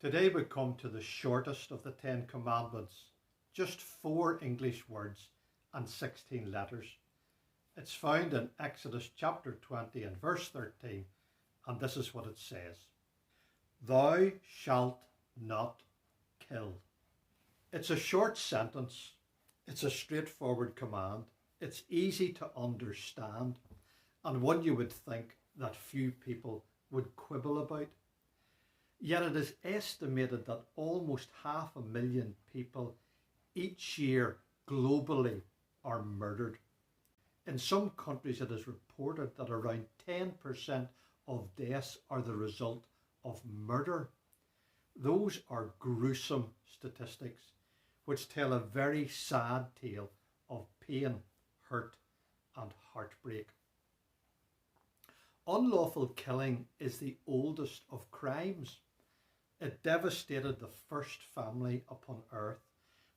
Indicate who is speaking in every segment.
Speaker 1: Today we come to the shortest of the 10 Commandments, just 4 English words and 16 letters. It's found in Exodus chapter 20 and verse 13, and this is what it says. Thou shalt not kill. It's a short sentence. It's a straightforward command. It's easy to understand, and one you would think that few people would quibble about. Yet it is estimated that almost 500,000 people each year globally are murdered. In some countries it is reported that around 10% of deaths are the result of murder. Those are gruesome statistics which tell a very sad tale of pain, hurt and heartbreak. Unlawful killing is the oldest of crimes. It devastated the first family upon earth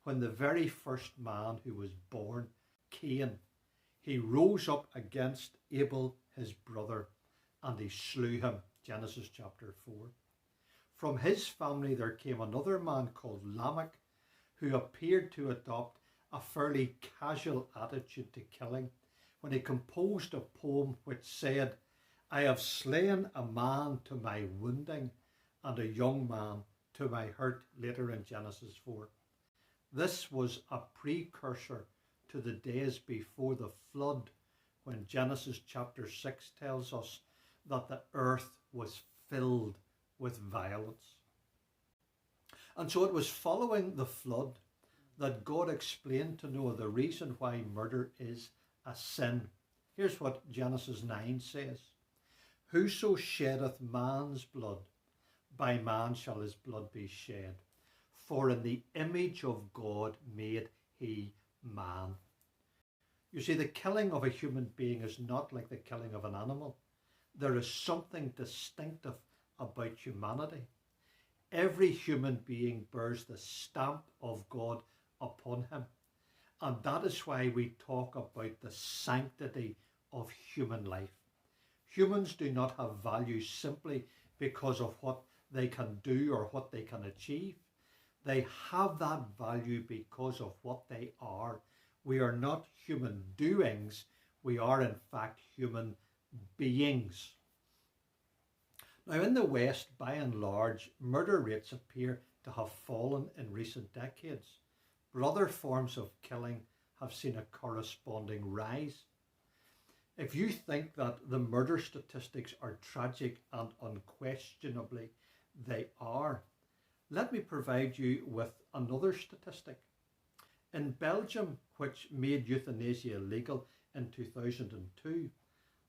Speaker 1: when the very first man who was born, Cain, he rose up against Abel, his brother, and he slew him. Genesis chapter 4. From his family there came another man called Lamech, who appeared to adopt a fairly casual attitude to killing when he composed a poem which said, I have slain a man to my wounding, and a young man to my hurt, later in Genesis 4. This was a precursor to the days before the flood, when Genesis chapter 6 tells us that the earth was filled with violence. And so it was following the flood that God explained to Noah the reason why murder is a sin. Here's what Genesis 9 says. Whoso sheddeth man's blood, by man shall his blood be shed. For in the image of God made he man. You see, the killing of a human being is not like the killing of an animal. There is something distinctive about humanity. Every human being bears the stamp of God upon him. And that is why we talk about the sanctity of human life. Humans do not have value simply because of what they can do or what they can achieve. They have that value because of what they are. We are not human doings. We are in fact human beings. Now in the West, by and large, murder rates appear to have fallen in recent decades, but other forms of killing have seen a corresponding rise. If you think that the murder statistics are tragic, and unquestionably they are, let me provide you with another statistic. In Belgium, which made euthanasia legal in 2002,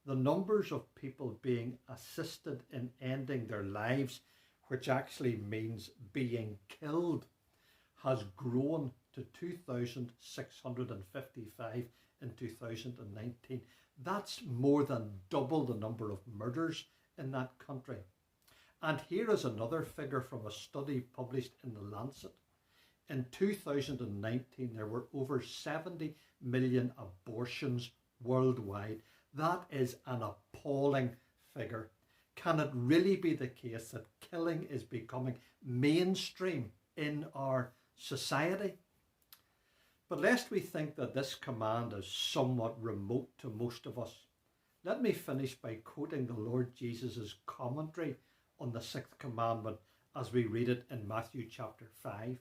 Speaker 1: the numbers of people being assisted in ending their lives, which actually means being killed, has grown to 2,655 in 2019. That's more than double the number of murders in that country. And here is another figure from a study published in The Lancet. In 2019, there were over 70 million abortions worldwide. That is an appalling figure. Can it really be the case that killing is becoming mainstream in our society? But lest we think that this command is somewhat remote to most of us, let me finish by quoting the Lord Jesus' commentary on the 6th commandment as we read it in Matthew chapter 5.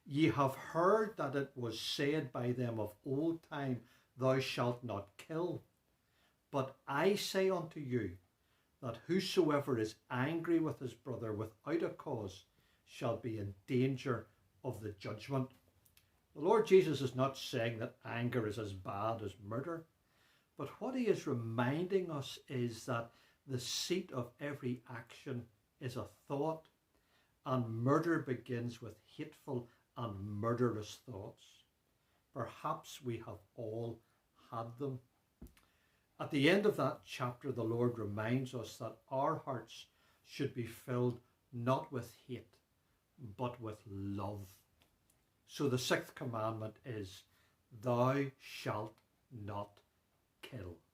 Speaker 1: Ye have heard that it was said by them of old time, Thou shalt not kill. But I say unto you, that whosoever is angry with his brother without a cause shall be in danger of the judgment. The Lord Jesus is not saying that anger is as bad as murder, but what he is reminding us is that the seat of every action is a thought, and murder begins with hateful and murderous thoughts. Perhaps we have all had them. At the end of that chapter, the Lord reminds us that our hearts should be filled not with hate, but with love. So the 6th commandment is, Thou shalt not kill.